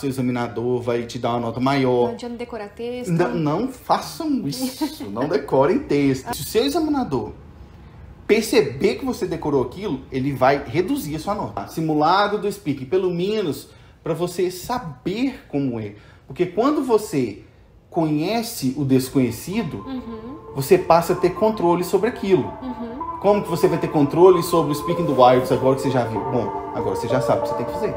seu examinador vai te dar uma nota maior. Não adianta decorar texto. Não façam isso, não decorem texto. Se o seu examinador perceber que você decorou aquilo, ele vai reduzir a sua nota. Simulado do speaking, pelo menos para você saber como é. Porque quando você conhece o desconhecido, você passa a ter controle sobre aquilo. Como que você vai ter controle sobre o speaking do IELTS agora que você já viu? Bom, agora você já sabe o que você tem que fazer.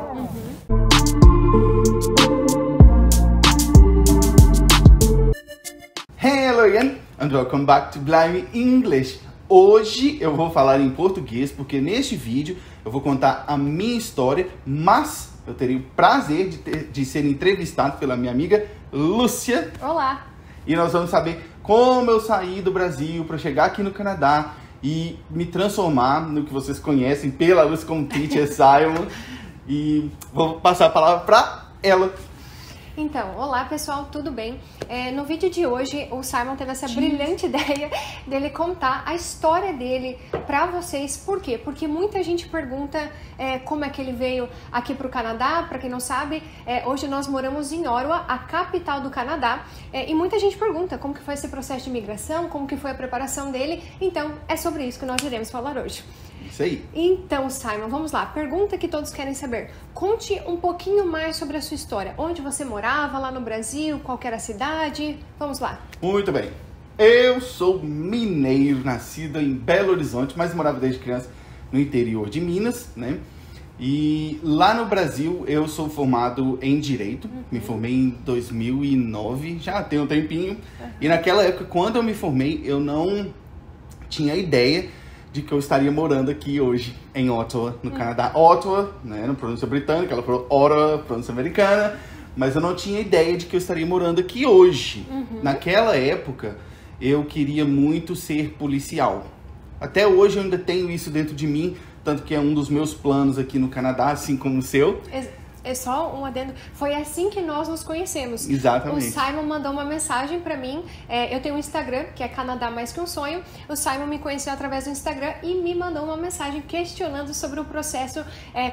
Hello again and welcome back to Blimey English. Hoje eu vou falar em português porque neste vídeo eu vou contar a minha história, mas eu teria o prazer de ser entrevistado pela minha amiga Lúcia. Olá! E nós vamos saber como eu saí do Brasil para chegar aqui no Canadá e me transformar no que vocês conhecem pela Lúcia como Teacher Simon. E vou passar a palavra para ela. Então, olá pessoal, tudo bem? No vídeo de hoje, o Simon teve essa brilhante ideia dele contar a história dele pra vocês. Por quê? Porque muita gente pergunta como é que ele veio aqui pro Canadá. Pra quem não sabe, hoje nós moramos em Ottawa, a capital do Canadá. E muita gente pergunta como que foi esse processo de imigração, como que foi a preparação dele. Então, é sobre isso que nós iremos falar hoje. Isso aí. Então, Simon, vamos lá. Pergunta que todos querem saber. Conte um pouquinho mais sobre a sua história. Onde você morava lá no Brasil? Qual que era a cidade? Vamos lá. Muito bem. Eu sou mineiro, nascido em Belo Horizonte, mas morava desde criança no interior de Minas, né? E lá no Brasil eu sou formado em Direito. Me formei em 2009, já tem um tempinho. E naquela época, quando eu me formei, eu não tinha ideia de que eu estaria morando aqui hoje em Ottawa, no Canadá. Ottawa, né, no pronúncia britânica, ela falou Ottawa, pronúncia americana, mas eu não tinha ideia de que eu estaria morando aqui hoje. Naquela época, eu queria muito ser policial. Até hoje eu ainda tenho isso dentro de mim, tanto que é um dos meus planos aqui no Canadá, assim como o seu. É só um adendo. Foi assim que nós nos conhecemos. Exatamente. O Simon mandou uma mensagem pra mim. Eu tenho um Instagram, que é Canadá Mais Que Um Sonho. O Simon me conheceu através do Instagram e me mandou uma mensagem questionando sobre o processo,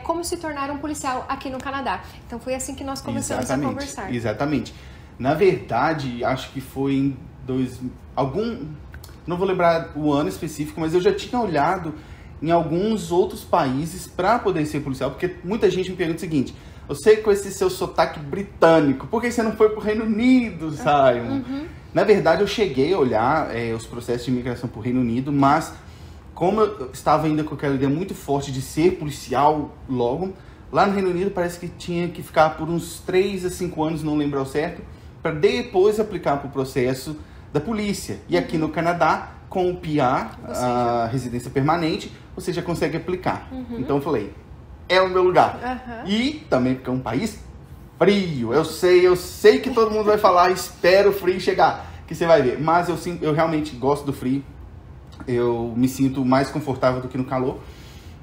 como se tornar um policial aqui no Canadá. Então foi assim que nós começamos a conversar. Exatamente. Na verdade, acho que foi em não vou lembrar o ano específico, mas eu já tinha olhado em alguns outros países para poder ser policial, porque muita gente me pergunta o seguinte: você com esse seu sotaque britânico, por que você não foi pro Reino Unido, Simon? Na verdade, eu cheguei a olhar os processos de imigração pro Reino Unido, mas como eu estava ainda com aquela ideia muito forte de ser policial logo, lá no Reino Unido parece que tinha que ficar por uns 3 a 5 anos, não lembro ao certo, para depois aplicar pro processo da polícia. E aqui no Canadá, com o PR, a residência permanente, você já consegue aplicar. Então eu falei, é o meu lugar. E também porque é um país frio. Eu sei que todo mundo vai falar, espero o frio chegar, que você vai ver. Mas eu realmente gosto do frio. Eu me sinto mais confortável do que no calor.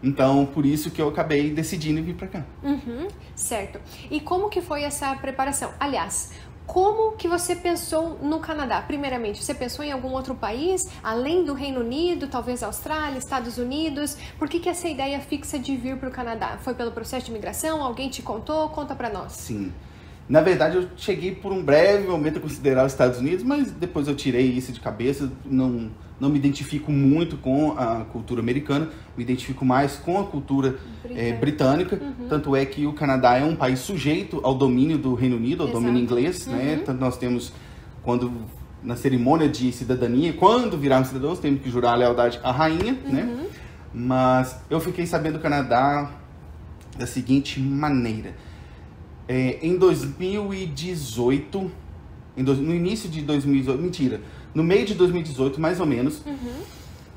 Então, por isso que eu acabei decidindo vir pra cá. Certo. E como que foi essa preparação? Aliás, como que você pensou no Canadá? Primeiramente, você pensou em algum outro país, além do Reino Unido, talvez Austrália, Estados Unidos? Por que essa ideia fixa de vir para o Canadá? Foi pelo processo de imigração? Alguém te contou? Conta pra nós. Sim. Na verdade, eu cheguei por um breve momento a considerar os Estados Unidos, mas depois eu tirei isso de cabeça. Não me identifico muito com a cultura americana, me identifico mais com a cultura britânica. Tanto é que o Canadá é um país sujeito ao domínio do Reino Unido, ao domínio inglês, né? Tanto nós temos, na cerimônia de cidadania, quando virarmos cidadãos, temos que jurar a lealdade à rainha, né? Mas eu fiquei sabendo do Canadá da seguinte maneira. Em 2018, no início de 2018, mentira, no meio de 2018, mais ou menos,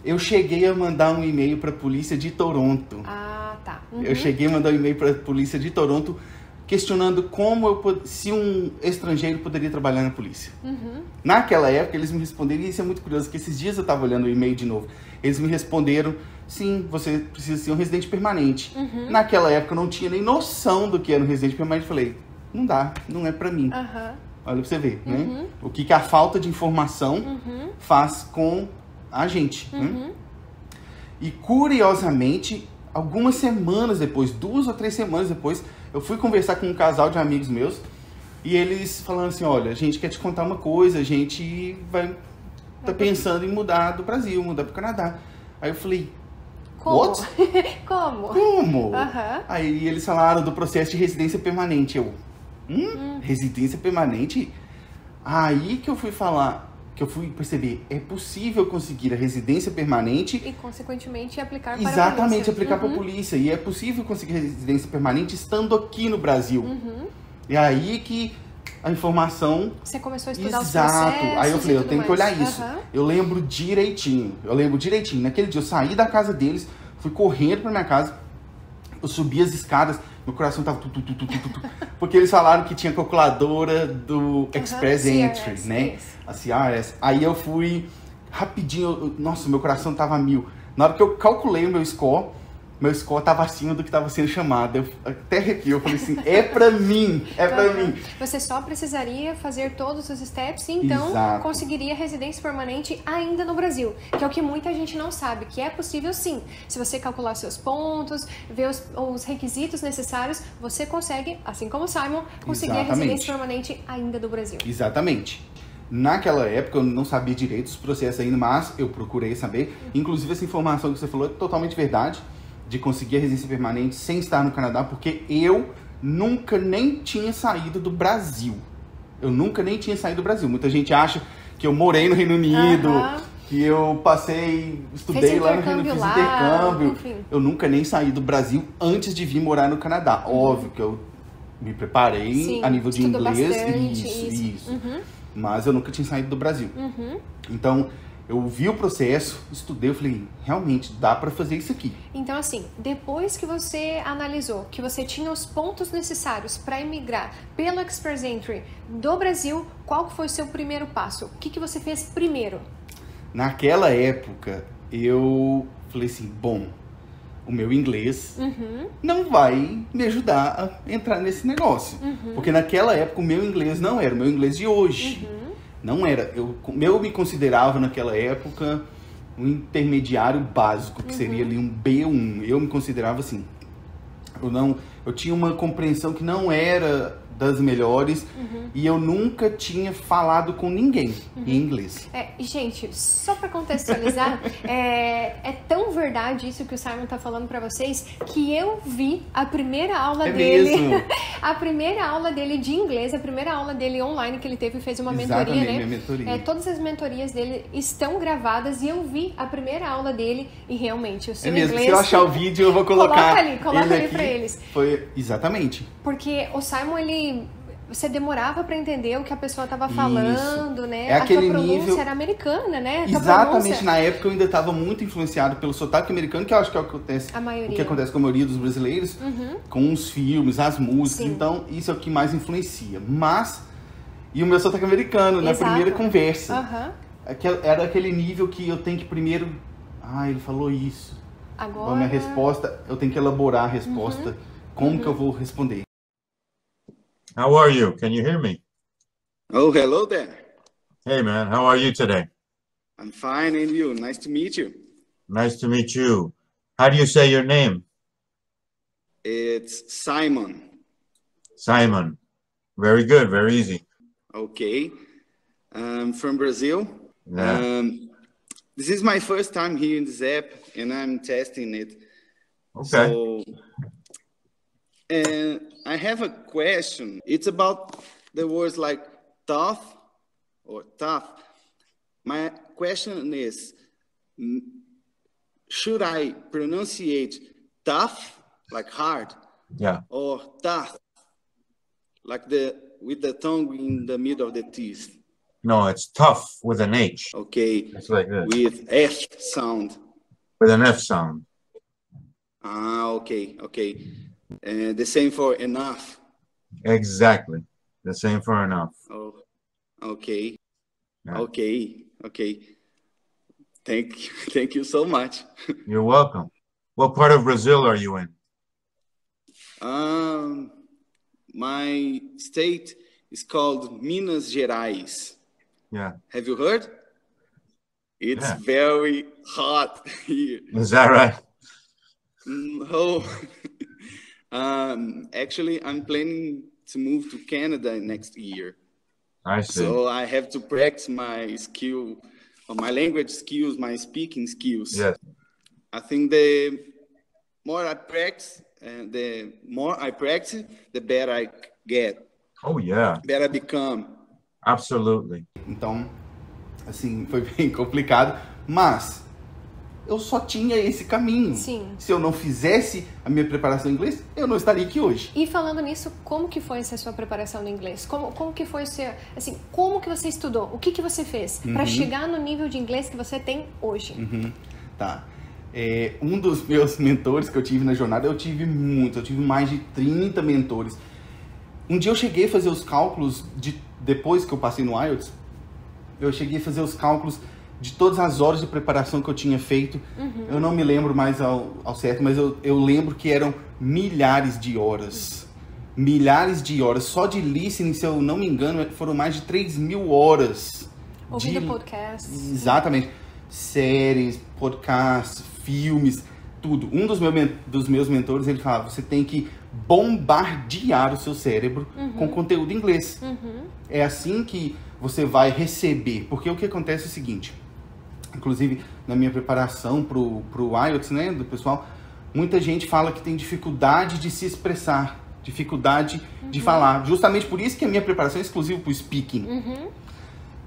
eu cheguei a mandar um e-mail para a polícia de Toronto. Ah, tá. Eu cheguei a mandar um e-mail para a polícia de Toronto questionando se um estrangeiro poderia trabalhar na polícia. Naquela época, eles me responderam, e isso é muito curioso, que esses dias eu estava olhando o e-mail de novo. Eles me responderam, sim, você precisa ser um residente permanente. Naquela época, eu não tinha nem noção do que era um residente permanente. Falei, não dá, não é para mim. Olha pra você ver, né? O que a falta de informação faz com a gente. E curiosamente, algumas semanas depois, 2 ou 3 semanas depois, Eu fui conversar com um casal de amigos meus e eles falando assim, olha, a gente quer te contar uma coisa, a gente tá pensando em mudar do Brasil, mudar pro Canadá. Aí eu falei, Como? what? Como? Como? Uhum. Aí eles falaram do processo de residência permanente. Eu, residência permanente? Aí que eu fui falar, que eu fui perceber, é possível conseguir a residência permanente E, consequentemente, aplicar para a exatamente, polícia. aplicar para a polícia. E é possível conseguir residência permanente estando aqui no Brasil. E aí que a informação... Você começou a estudar os Exato. processos. Aí eu falei, e eu tudo tenho que mais. olhar isso. Eu lembro direitinho. Naquele dia eu saí da casa deles, fui correndo pra minha casa, eu subi as escadas, meu coração tava porque eles falaram que tinha calculadora do Express Entry, CRS, né? isso. A CRS. Aí eu fui rapidinho, nossa, meu coração tava a 1000. Na hora que eu calculei o meu score tava acima do que tava sendo chamado. Eu até arrepio, eu falei assim, é pra mim, é pra mim. Você só precisaria fazer todos os steps e então Exato. conseguiria residência permanente ainda no Brasil. Que é o que muita gente não sabe, que é possível sim. Se você calcular seus pontos, ver os requisitos necessários, você consegue, assim como o Simon, conseguir a residência permanente ainda do Brasil. Exatamente. Naquela época eu não sabia direito os processos ainda, mas eu procurei saber. Inclusive essa informação que você falou é totalmente verdade, de conseguir a residência permanente sem estar no Canadá, porque eu nunca nem tinha saído do Brasil. Eu nunca nem tinha saído do Brasil. Muita gente acha que eu morei no Reino Unido, que eu estudei lá no Reino Unido, fiz intercâmbio. Enfim. Eu nunca nem saí do Brasil antes de vir morar no Canadá. Óbvio que eu me preparei a nível de inglês. Bastante, Isso. Mas eu nunca tinha saído do Brasil. Então, eu vi o processo, estudei, eu falei, realmente, dá pra fazer isso aqui. Então, assim, depois que você analisou que você tinha os pontos necessários para imigrar pelo Express Entry do Brasil, qual foi o seu primeiro passo? O que você fez primeiro? Naquela época, eu falei assim, bom, o meu inglês não vai me ajudar a entrar nesse negócio. Porque naquela época, o meu inglês não era o meu inglês de hoje. Não era. Eu me considerava naquela época um intermediário básico, que seria ali um B1. Eu me considerava assim. Eu tinha uma compreensão que não era das melhores e eu nunca tinha falado com ninguém em inglês. Gente, só para contextualizar, é tão verdade isso que o Simon tá falando para vocês que eu vi a primeira aula dele, mesmo? a primeira aula dele de inglês, a primeira aula dele online que ele teve, fez uma mentoria, né? Minha mentoria. Todas as mentorias dele estão gravadas e eu vi a primeira aula dele e realmente o seu mesmo, inglês... se eu achar o vídeo eu vou colocar Coloca ali para eles. Foi exatamente. Porque o Simon, você demorava para entender o que a pessoa estava falando, né? É aquele a tua pronúncia nível... era americana, né? Exatamente, na época eu ainda estava muito influenciado pelo sotaque americano, que eu acho que é o que acontece com a maioria dos brasileiros, com os filmes, as músicas, então isso é o que mais influencia. E o meu sotaque americano, na primeira conversa. Era aquele nível que eu tenho que primeiro... ele falou isso. Agora... A minha resposta, eu tenho que elaborar a resposta. Como que eu vou responder? How are you? Can you hear me? Oh, hello there. Hey, man. How are you today? I'm fine, and you? Nice to meet you. Nice to meet you. How do you say your name? It's Simon. Simon. Very good. Very easy. Okay. I'm from Brazil. Yeah. This is my first time here in this app, and I'm testing it. Okay. So, I have a question. It's about the words like tough or tough. My question is, should I pronunciate tough, like hard? Yeah. Or tough, like with the tongue in the middle of the teeth? No, it's tough with an H. Okay. It's like this. With F sound. With an F sound. Okay. The same for enough. Exactly. The same for enough. Oh, okay. Yeah. Okay. Thank you so much. You're welcome. What part of Brazil are you in? My state is called Minas Gerais. Yeah. Have you heard? It's very hot here. Is that right? No. Actually, I'm planning to move to Canada next year. I see. So I have to practice my language skills, my speaking skills. Yes. I think the more I practice, the better I get. Oh, yeah. Better I become. Absolutely. Então, assim, foi bem complicado, mas eu só tinha esse caminho. Sim. Se eu não fizesse a minha preparação em inglês, eu não estaria aqui hoje. E falando nisso, como que foi essa sua preparação no inglês? Como que foi o seu, assim, como que você estudou? O que você fez para chegar no nível de inglês que você tem hoje? Tá. Um dos meus mentores que eu tive na jornada, eu tive mais de 30 mentores. Um dia eu cheguei a fazer os cálculos, depois que eu passei no IELTS, eu cheguei a fazer os cálculos de todas as horas de preparação que eu tinha feito. Eu não me lembro mais ao certo, mas eu lembro que eram milhares de horas. Milhares de horas. Só de listening, se eu não me engano, foram mais de 3.000 horas. Ouvindo podcasts. Exatamente. Séries, podcasts, filmes, tudo. Um dos meus mentores, ele falava, você tem que bombardear o seu cérebro com conteúdo em inglês. É assim que você vai receber. Porque o que acontece é o seguinte, inclusive na minha preparação pro IELTS, né, do pessoal, muita gente fala que tem dificuldade de se expressar, dificuldade de falar. Justamente por isso que a minha preparação é exclusiva pro speaking.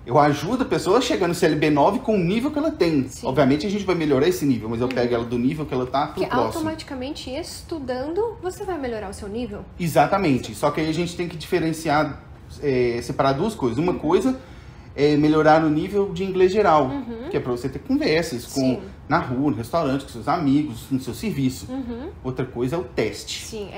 Eu ajudo a pessoa a chegar no CLB 9 com o nível que ela tem. Sim. Obviamente a gente vai melhorar esse nível, mas eu pego ela do nível que ela tá pro próximo. Porque automaticamente estudando, você vai melhorar o seu nível? Exatamente. Só que aí a gente tem que diferenciar, separar duas coisas. Uma coisa é melhorar o nível de inglês geral, que é para você ter conversas na rua, no restaurante, com seus amigos, no seu serviço. Outra coisa é o teste. Sim,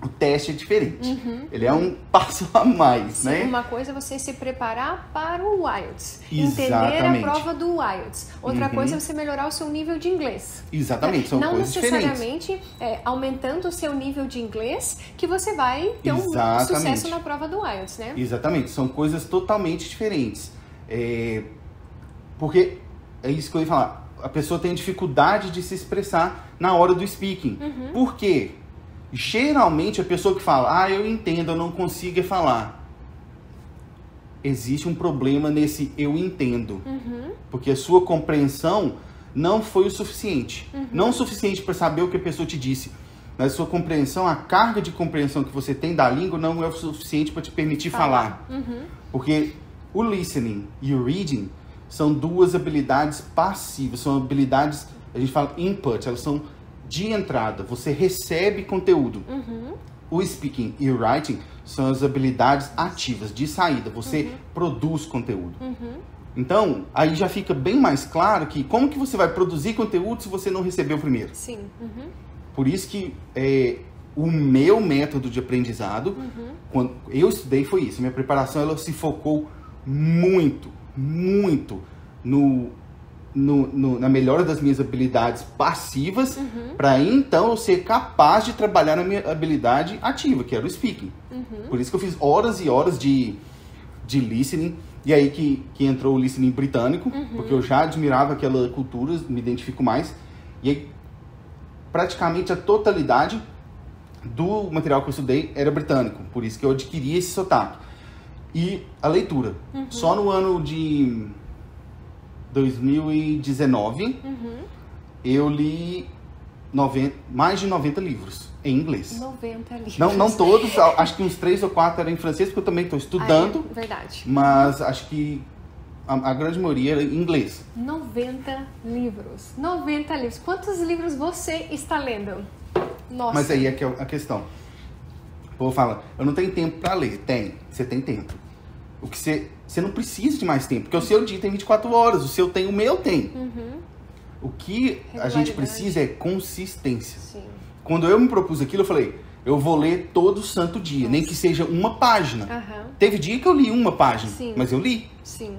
O teste é diferente. Ele é um passo a mais, Sim, né? Uma coisa é você se preparar para o IELTS. Entender Exatamente. a prova do IELTS. Outra coisa é você melhorar o seu nível de inglês. Exatamente, são coisas diferentes. Não necessariamente aumentando o seu nível de inglês que você vai ter um sucesso na prova do IELTS, né? Exatamente, são coisas totalmente diferentes. Porque é isso que eu ia falar. A pessoa tem dificuldade de se expressar na hora do speaking. Por quê? Geralmente a pessoa que fala, eu entendo, eu não consigo falar. Existe um problema nesse eu entendo. Porque a sua compreensão não foi o suficiente. Não o suficiente para saber o que a pessoa te disse. Mas a sua compreensão, a carga de compreensão que você tem da língua não é o suficiente para te permitir falar. Porque o listening e o reading são duas habilidades passivas. São habilidades, a gente fala input, elas são de entrada, você recebe conteúdo. O speaking e o writing são as habilidades ativas, de saída, você produz conteúdo. Então, aí já fica bem mais claro que como que você vai produzir conteúdo se você não recebeu primeiro. Sim. Por isso que o meu método de aprendizado, quando eu estudei, foi isso. Minha preparação, ela se focou muito na melhora das minhas habilidades passivas, para então eu ser capaz de trabalhar na minha habilidade ativa, que era o speaking. Por isso que eu fiz horas e horas de listening, e aí que entrou o listening britânico, porque eu já admirava aquela cultura, me identifico mais, e aí praticamente a totalidade do material que eu estudei era britânico, por isso que eu adquiri esse sotaque. E a leitura, só no ano de 2019, eu li mais de 90 livros em inglês. 90 livros. Não todos, acho que uns 3 ou 4 eram em francês, porque eu também estou estudando. Verdade. Mas acho que a grande maioria era em inglês. 90 livros. 90 livros. Quantos livros você está lendo? Nossa. Mas aí é que é a questão. O povo fala, eu não tenho tempo para ler. Você tem tempo. O que você não precisa de mais tempo, porque o seu dia tem 24 horas, o seu tem, o meu tem. O que a gente precisa é consistência. Sim. Quando eu me propus aquilo, eu falei, eu vou ler todo santo dia, nem que seja uma página. Teve dia que eu li uma página, mas eu li. Sim.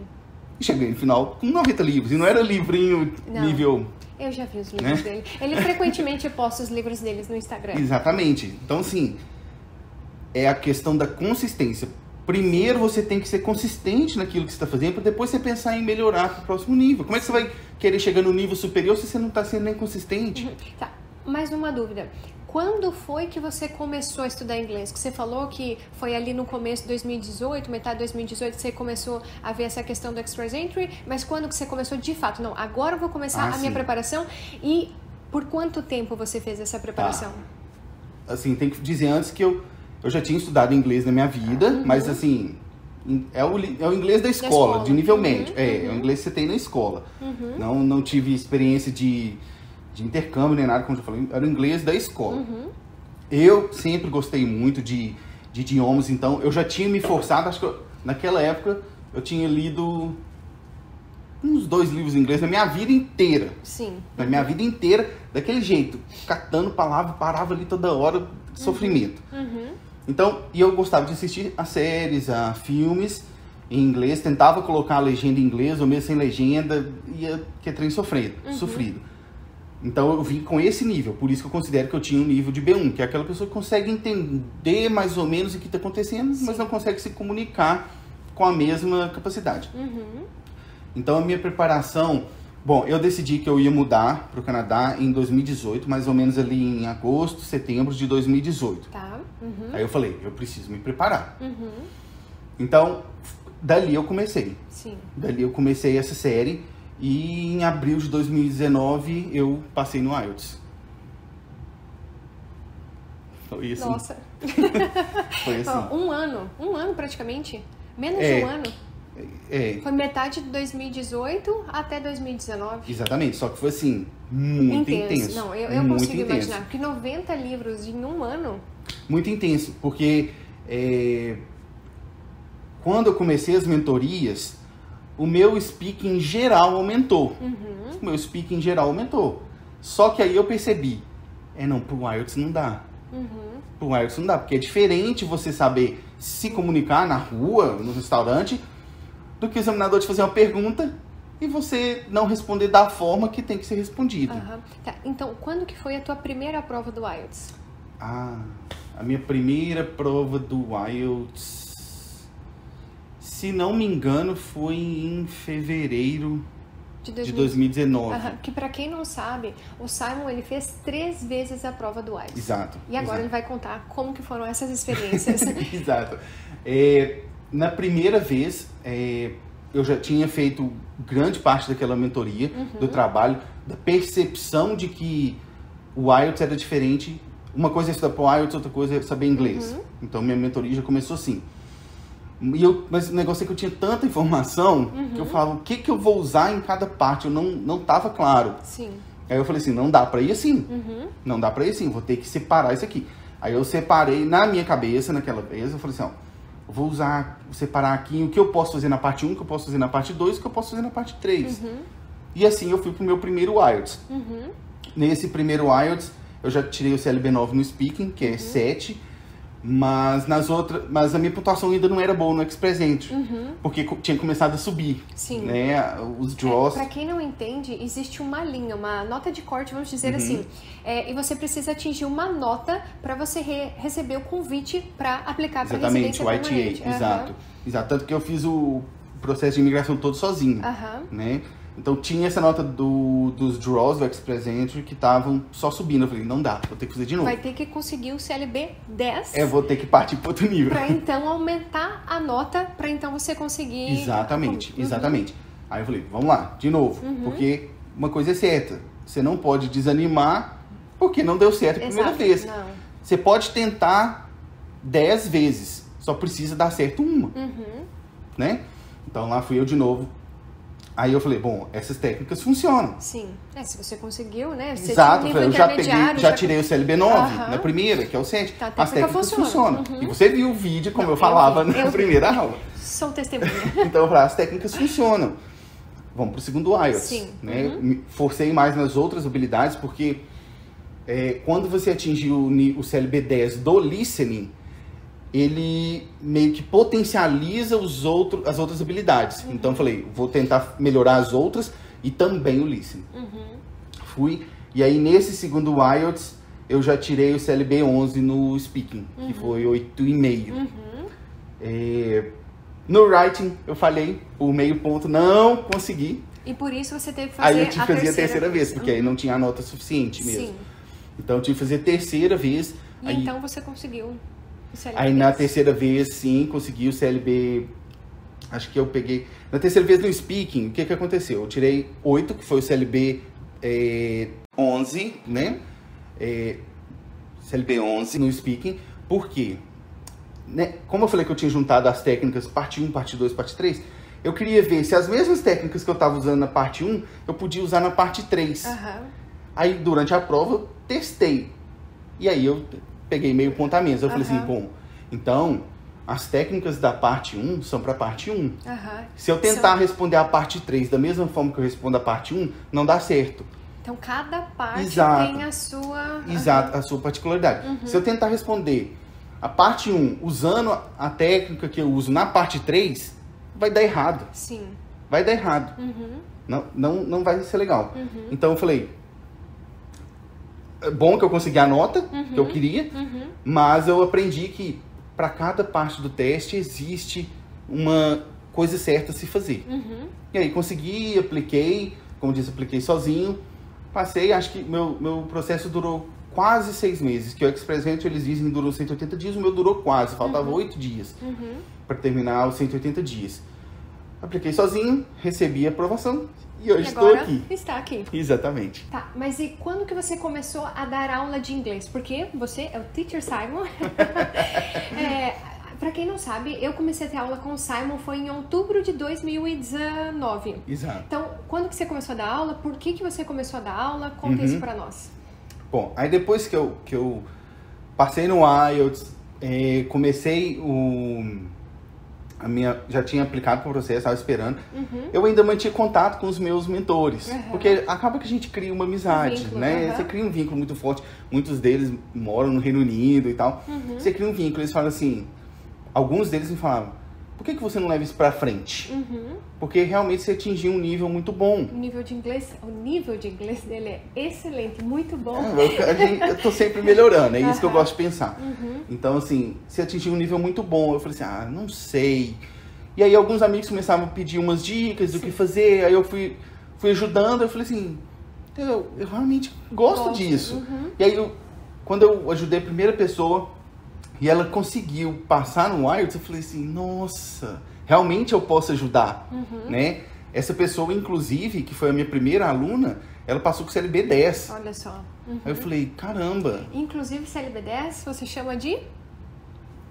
E cheguei no final com 90 livros, e não era livrinho nível... Eu já vi os livros dele. Ele frequentemente posta os livros deles no Instagram. Exatamente. Então, assim, é a questão da consistência. Primeiro você tem que ser consistente naquilo que você está fazendo, para depois você pensar em melhorar para o próximo nível. Como é que você vai querer chegar no nível superior se você não está sendo nem consistente? Tá, mais uma dúvida. Quando foi que você começou a estudar inglês? Que você falou que foi ali no começo de 2018, metade de 2018, que você começou a ver essa questão do Express Entry, mas quando que você começou de fato? Não, agora eu vou começar a minha preparação. E por quanto tempo você fez essa preparação? Assim, tem que dizer antes que eu já tinha estudado inglês na minha vida, mas assim, é o inglês da escola, de nível médio. É o inglês que você tem na escola. Não tive experiência de intercâmbio nem nada, como eu falei, era o inglês da escola. Eu sempre gostei muito de idiomas, então eu já tinha me forçado, acho que naquela época eu tinha lido uns 2 livros em inglês na minha vida inteira. Sim. Na minha vida inteira, daquele jeito, catando palavra, parava ali toda hora, sofrimento. Então, e eu gostava de assistir a séries, a filmes em inglês, tentava colocar a legenda em inglês, ou mesmo sem legenda, ia que é trem sofrido. Então eu vim com esse nível, por isso que eu considero que eu tinha um nível de B1, que é aquela pessoa que consegue entender mais ou menos o que está acontecendo, mas não consegue se comunicar com a mesma capacidade. Então a minha preparação, bom, eu decidi que eu ia mudar para o Canadá em 2018, mais ou menos ali em agosto, setembro de 2018. Tá. Aí eu falei, eu preciso me preparar. Então, dali eu comecei. Sim. Dali eu comecei essa série. E em abril de 2019 eu passei no IELTS. Foi assim. Nossa. Foi assim. Um ano praticamente. Menos de um ano. Foi metade de 2018 até 2019. Exatamente, só que foi assim, muito intenso. Não, eu muito consigo intenso. imaginar, porque 90 livros em um ano. Muito intenso, porque quando eu comecei as mentorias, o meu speaking geral aumentou. O meu speaking geral aumentou. Só que aí eu percebi, pro IELTS não dá. Pro IELTS não dá, porque é diferente você saber se comunicar na rua, no restaurante, do que o examinador te fazer uma pergunta e você não responder da forma que tem que ser respondido. Tá. Então, quando que foi a tua primeira prova do IELTS? A minha primeira prova do IELTS, se não me engano, foi em fevereiro de 2019. Que pra quem não sabe, o Simon ele fez 3 vezes a prova do IELTS. Exato. E agora ele vai contar como que foram essas experiências. Exato. Na primeira vez, eu já tinha feito grande parte daquela mentoria, do trabalho, da percepção de que o IELTS era diferente. Uma coisa é estudar para o IELTS, outra coisa é saber inglês. Então minha mentoria já começou assim. Mas o negócio é que eu tinha tanta informação que eu falava, o que eu vou usar em cada parte? Eu não tava claro. Sim. Aí eu falei assim, não dá pra ir assim. Não dá pra ir assim, vou ter que separar isso aqui. Aí eu separei na minha cabeça, naquela vez, eu falei assim, eu vou separar aqui o que eu posso fazer na parte 1, o que eu posso fazer na parte 2, o que eu posso fazer na parte 3. E assim eu fui pro meu primeiro IELTS. Nesse primeiro IELTS, eu já tirei o CLB9 no Speaking, que é 7. Mas a minha pontuação ainda não era boa no Express Entry, porque tinha começado a subir. Sim. Né? Os draws. Para quem não entende, existe uma linha, uma nota de corte, vamos dizer assim. E você precisa atingir uma nota para você receber o convite para aplicar para residência permanente. Exatamente, o ITA, exato. Tanto que eu fiz o processo de imigração todo sozinho, né? Então tinha essa nota dos draws do Express Entry que estavam só subindo. Eu falei, não dá, vou ter que fazer de novo. Vai ter que conseguir o CLB 10. Vou ter que partir para outro nível. Para então aumentar a nota, para então você conseguir... Exatamente. Aí eu falei, vamos lá, de novo. Porque uma coisa é certa, você não pode desanimar porque não deu certo a primeira vez. Não. Você pode tentar 10 vezes, só precisa dar certo uma. Né? Então lá fui eu de novo. Aí eu falei, bom, essas técnicas funcionam. Sim. Se você conseguiu, né? Você Exato, eu já tirei o CLB9 na primeira, que é o 7. As técnicas funcionam. E você viu o vídeo, como eu falava na primeira aula. Sou testemunha. Então eu falei, as técnicas funcionam. Vamos pro segundo IELTS. Sim. Né? Forcei mais nas outras habilidades, porque quando você atingiu o CLB10 do listening, ele meio que potencializa as outras habilidades. Então eu falei, vou tentar melhorar as outras e também o listening. Fui, e aí nesse segundo IELTS eu já tirei o CLB11 no speaking, que foi 8,5. No writing eu falhei por meio ponto, não consegui. E por isso você teve que fazer aí eu tive que fazer a terceira vez, porque aí não tinha a nota suficiente mesmo. Sim. Então eu tive que fazer a terceira vez. E aí, então você conseguiu o CLB? Aí na terceira vez, sim, consegui o CLB. Acho que eu peguei... Na terceira vez no speaking, o que aconteceu? Eu tirei 8, que foi o CLB 11, né? CLB 11 no speaking. Por quê? Né? Como eu falei que eu tinha juntado as técnicas parte 1, parte 2, parte 3, eu queria ver se as mesmas técnicas que eu estava usando na parte 1, eu podia usar na parte 3. Aí, durante a prova, eu testei. E aí, eu peguei meio ponto a menos. Eu falei assim, bom, então, as técnicas da parte 1 são para a parte 1. Se eu tentar responder a parte 3 da mesma forma que eu respondo a parte 1, não dá certo. Então, cada parte tem a sua... Exato, a sua particularidade. Se eu tentar responder a parte 1 usando a técnica que eu uso na parte 3, vai dar errado. Sim. Vai dar errado. Não vai ser legal. Então, eu falei... É bom que eu consegui a nota que eu queria, mas eu aprendi que para cada parte do teste existe uma coisa certa a se fazer. E aí consegui, apliquei, como disse, apliquei sozinho, passei, acho que meu processo durou quase 6 meses, que o Express Entry eles dizem que durou 180 dias, o meu durou quase, faltava 8 dias para terminar os 180 dias. Apliquei sozinho, recebi a aprovação. E hoje estou aqui. Está aqui. Exatamente. Tá, mas e quando que você começou a dar aula de inglês? Porque você é o Teacher Simon. Pra quem não sabe, eu comecei a ter aula com o Simon foi em outubro de 2019. Exato. Então, quando que você começou a dar aula? Por que você começou a dar aula? Conta isso pra nós. Bom, aí depois que eu passei no IELTS, comecei já tinha aplicado para o processo, estava esperando. Eu ainda mantinha contato com os meus mentores, porque acaba que a gente cria uma amizade, vínculo, né? Você cria um vínculo muito forte. Muitos deles moram no Reino Unido e tal. Você cria um vínculo. Eles falam assim, alguns deles me falavam, por que você não leva isso para frente? Porque realmente você atingiu um nível muito bom. O nível de inglês dele é excelente, muito bom. Eu tô sempre melhorando, é isso que eu gosto de pensar. Então, assim, você atingiu um nível muito bom. Eu falei assim, não sei. E aí alguns amigos começavam a pedir umas dicas do que fazer, aí eu fui ajudando, eu falei assim, eu realmente gosto disso. E aí, quando eu ajudei a primeira pessoa, e ela conseguiu passar no IELTS, eu falei assim, nossa, realmente eu posso ajudar, né? Essa pessoa, inclusive, que foi a minha primeira aluna, ela passou com CLB 10. Olha só. Aí eu falei, caramba. Inclusive, CLB 10, você chama de?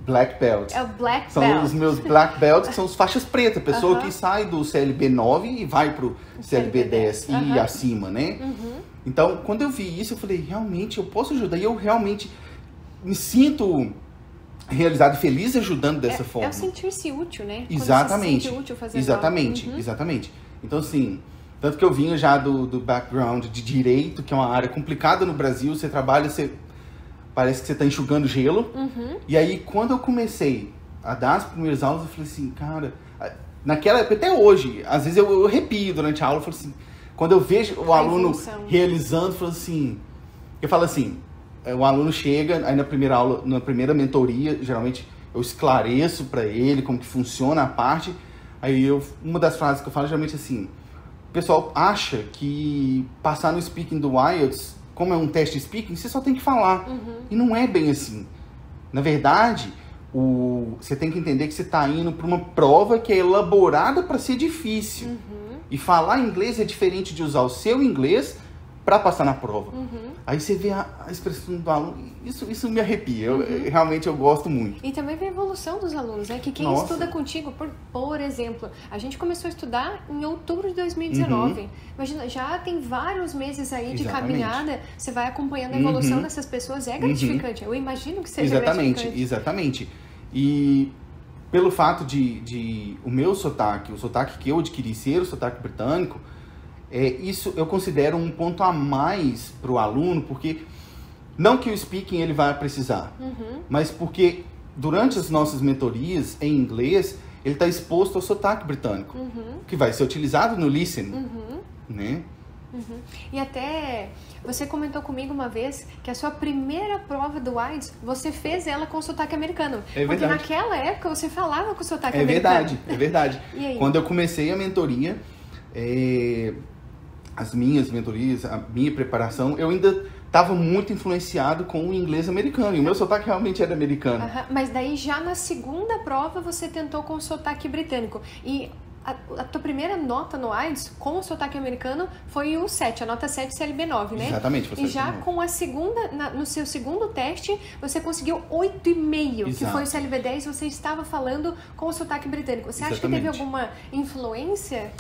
Black Belt. É o Black São Belt. os meus Black Belts, que são os faixas pretas. A pessoa que sai do CLB 9 e vai pro CLB 10 e acima, né? Então, quando eu vi isso, eu falei, realmente, eu posso ajudar. E eu realmente me sinto realizado e feliz ajudando dessa forma. É o sentir-se útil, né? Exatamente. Quando você se sente útil fazendo Exatamente. Então, assim, tanto que eu vinha já do background de direito, que é uma área complicada no Brasil, você trabalha, parece que você está enxugando gelo. E aí, quando eu comecei a dar as primeiras aulas, eu falei assim, cara, naquela época, até hoje, às vezes eu arrepio durante a aula, eu falo assim, quando eu vejo o aluno realizando, eu falo assim, o aluno chega, aí na primeira aula, na primeira mentoria, geralmente eu esclareço para ele como que funciona a parte. Aí uma das frases que eu falo geralmente assim, o pessoal acha que passar no speaking do IELTS, como é um teste speaking, você só tem que falar. E não é bem assim. Na verdade, você tem que entender que você está indo para uma prova que é elaborada para ser difícil. E falar inglês é diferente de usar o seu inglês para passar na prova. Aí você vê a expressão do aluno, isso me arrepia, realmente eu gosto muito. E também vê a evolução dos alunos, né? Que quem estuda contigo, por exemplo, a gente começou a estudar em outubro de 2019. Imagina, já tem vários meses aí de caminhada, você vai acompanhando a evolução dessas pessoas, é gratificante. Eu imagino que seja gratificante. Exatamente. E pelo fato de o meu sotaque, o sotaque que eu adquiri ser o sotaque britânico, isso eu considero um ponto a mais para o aluno, porque não que o speaking ele vai precisar, mas porque durante as nossas mentorias em inglês, ele está exposto ao sotaque britânico, que vai ser utilizado no listening, né? E até você comentou comigo uma vez que a sua primeira prova do IELTS, você fez ela com sotaque americano. Porque naquela época você falava com sotaque americano. É verdade. E aí? Quando eu comecei a mentoria, as minhas mentorias, a minha preparação, eu ainda estava muito influenciado com o inglês americano. E o meu sotaque realmente era americano. Mas daí já na segunda prova você tentou com o sotaque britânico. E a tua primeira nota no IELTS com o sotaque americano foi o 7, a nota 7 CLB 9, né? Exatamente. E já com a segunda, no seu segundo teste, você conseguiu 8,5, que foi o CLB 10, você estava falando com o sotaque britânico. Você acha que teve alguma influência?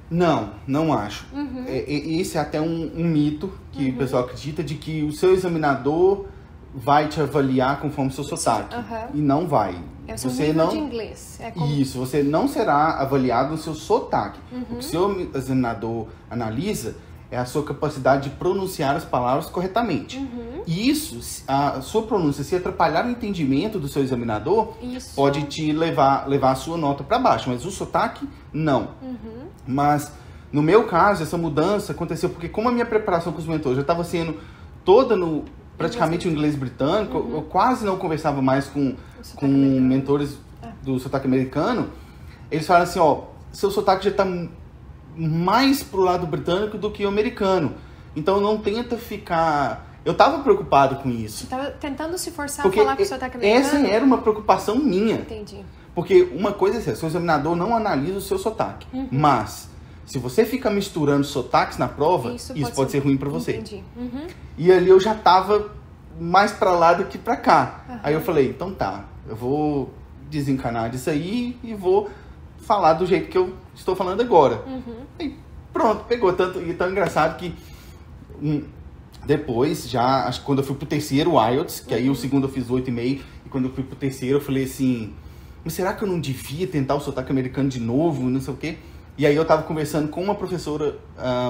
Não, não acho. Esse é até um mito que o pessoal acredita, de que o seu examinador vai te avaliar conforme o seu sotaque. E não vai. É o seu nível de inglês. Isso, você não será avaliado no seu sotaque. O que o seu examinador analisa é a sua capacidade de pronunciar as palavras corretamente. E isso, a sua pronúncia, se atrapalhar o entendimento do seu examinador, pode te levar a sua nota para baixo. Mas o sotaque, não. Mas, no meu caso, essa mudança aconteceu porque, como a minha preparação com os mentores já estava sendo toda praticamente o inglês britânico, eu quase não conversava mais com mentores do sotaque americano. Eles falaram assim, ó, seu sotaque já está mais pro lado britânico do que o americano. Então não tenta ficar... Eu estava preocupado com isso. Você estava tentando se forçar a falar com o sotaque americano? Essa era uma preocupação minha. Entendi. Porque uma coisa é essa, seu examinador não analisa o seu sotaque. Mas, se você fica misturando sotaques na prova, isso pode ser ruim para você. Entendi. E ali eu já tava mais para lá do que para cá. Aí eu falei, então tá, eu vou desencanar disso aí e vou falar do jeito que eu estou falando agora. E pronto, pegou tanto. E tão engraçado que depois, já, acho que quando eu fui pro terceiro IELTS, que aí o segundo eu fiz 8,5, e quando eu fui pro terceiro eu falei assim, mas será que eu não devia tentar o sotaque americano de novo, não sei o quê? E aí eu tava conversando com uma professora,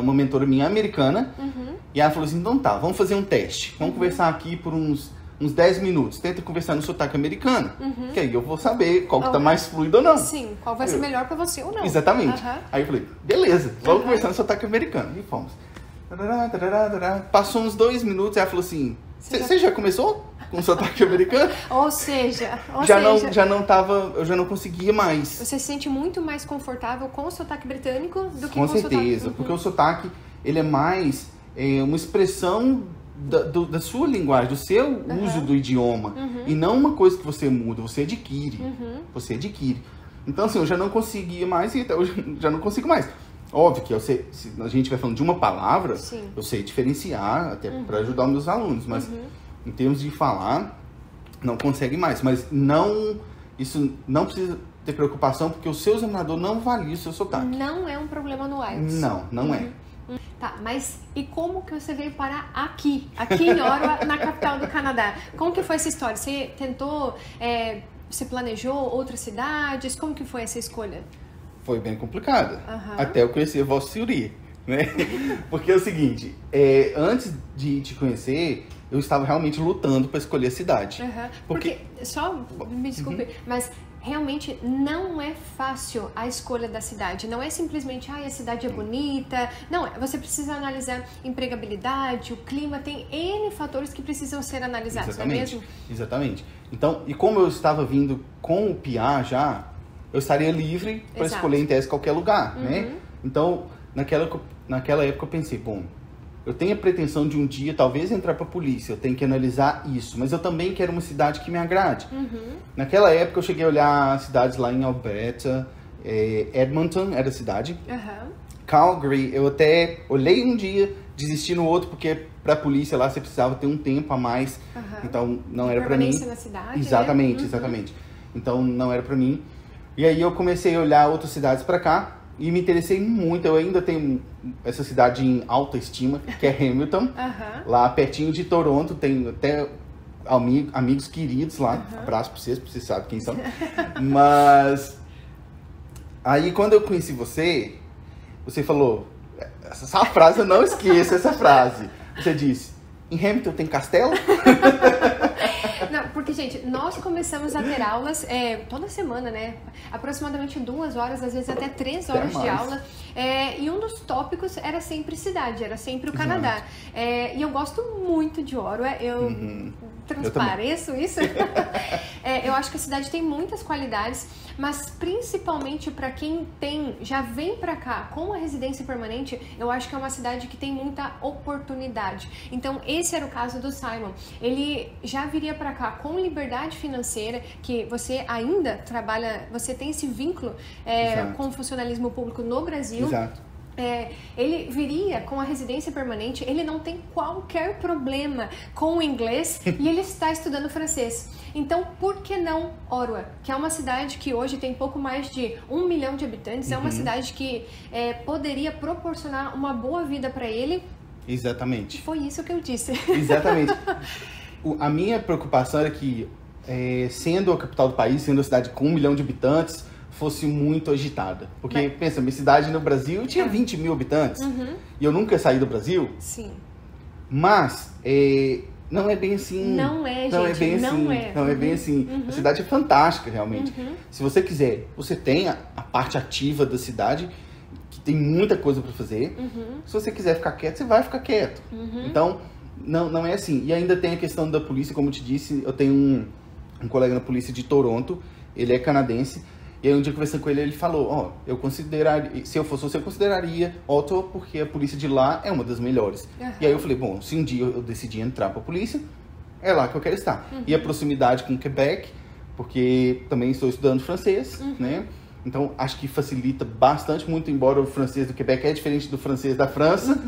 uma mentora minha americana, e ela falou assim, então tá, vamos fazer um teste, vamos conversar aqui por uns 10 minutos, tenta conversar no sotaque americano, que aí eu vou saber qual que tá mais fluido ou não. Sim, qual vai ser melhor pra você ou não. Exatamente. Aí eu falei, beleza, vamos conversar no sotaque americano, e fomos. Passou uns 2 minutos e ela falou assim, você já começou com o sotaque americano? Ou seja, eu já não conseguia mais. Você se sente muito mais confortável com o sotaque britânico do que com o sotaque... Com certeza, porque o sotaque, ele é mais uma expressão da sua linguagem, do seu uso do idioma, e não uma coisa que você muda, você adquire. Você adquire. Então, assim, eu já não conseguia mais e até hoje já não consigo mais. Óbvio que eu sei, se a gente vai falando de uma palavra, eu sei diferenciar até para ajudar os meus alunos, mas em termos de falar, não consegue mais. Mas isso não precisa ter preocupação, porque o seu examinador não avalia o seu sotaque. Não é um problema no IELTS. Não é. Tá, mas e como que você veio parar aqui em Ottawa, na capital do Canadá? Como que foi essa história? Você tentou, você planejou outras cidades? Como que foi essa escolha? Foi bem complicada, até eu conhecer a vossa teoria, né? Porque é o seguinte, antes de te conhecer, eu estava realmente lutando para escolher a cidade. Porque, só me desculpe, mas realmente não é fácil a escolha da cidade. Não é simplesmente, a cidade é bonita. Não, você precisa analisar empregabilidade, o clima, tem N fatores que precisam ser analisados, exatamente, não é mesmo? Exatamente. Então, e como eu estava vindo com o PIA já, eu estaria livre para escolher em tese qualquer lugar, né? Então, naquela época eu pensei, bom, eu tenho a pretensão de um dia talvez entrar para a polícia, eu tenho que analisar isso, mas eu também quero uma cidade que me agrade. Naquela época eu cheguei a olhar cidades lá em Alberta, Edmonton era a cidade, Calgary, eu até olhei um dia, desisti no outro, porque para a polícia lá você precisava ter um tempo a mais, então não era para mim. Na cidade, exatamente, exatamente. Então não era para mim. E aí eu comecei a olhar outras cidades para cá e me interessei muito. Eu ainda tenho essa cidade em alta estima, que é Hamilton. Lá pertinho de Toronto, tenho até amigos queridos lá. Abraço para vocês sabem quem são. Mas aí quando eu conheci você falou, essa frase eu não esqueço, essa frase. Você disse, em Hamilton tem castelo? Não, porque, gente, nós começamos a ter aulas toda semana, né? Aproximadamente 2 horas, às vezes até 3 horas de aula. E um dos tópicos era sempre cidade, era sempre o Canadá. E eu gosto muito de Ottawa. transpareço isso. Eu acho que a cidade tem muitas qualidades, mas principalmente para quem já vem para cá com a residência permanente, eu acho que é uma cidade que tem muita oportunidade. Então, esse era o caso do Simon. Ele já viria para cá com liberdade financeira, que você ainda trabalha, você tem esse vínculo com o funcionalismo público no Brasil. Exato. Ele viria com a residência permanente, ele não tem qualquer problema com o inglês e ele está estudando francês. Então, por que não Ottawa, que é uma cidade que hoje tem pouco mais de 1 milhão de habitantes, é uma cidade que poderia proporcionar uma boa vida para ele? Exatamente. Foi isso que eu disse. Exatamente. A minha preocupação era que, sendo a capital do país, sendo a cidade com 1 milhão de habitantes, fosse muito agitada. Porque, pensa, minha cidade no Brasil tinha 20 mil habitantes. E eu nunca saí do Brasil. Sim. Mas, não é bem assim. Não é, gente. Não é bem assim. Não é bem assim. A cidade é fantástica, realmente. Se você quiser, você tem a parte ativa da cidade, que tem muita coisa para fazer. Se você quiser ficar quieto, você vai ficar quieto. Então, não é assim. E ainda tem a questão da polícia, como eu te disse, eu tenho um colega na polícia de Toronto, ele é canadense. E aí um dia conversando com ele, ele falou, eu consideraria, se eu fosse você, eu consideraria Ottawa, porque a polícia de lá é uma das melhores. E aí eu falei, bom, se um dia eu decidir entrar pra polícia, é lá que eu quero estar. E a proximidade com o Quebec, porque também estou estudando francês, né? Então acho que facilita bastante, muito embora o francês do Quebec é diferente do francês da França,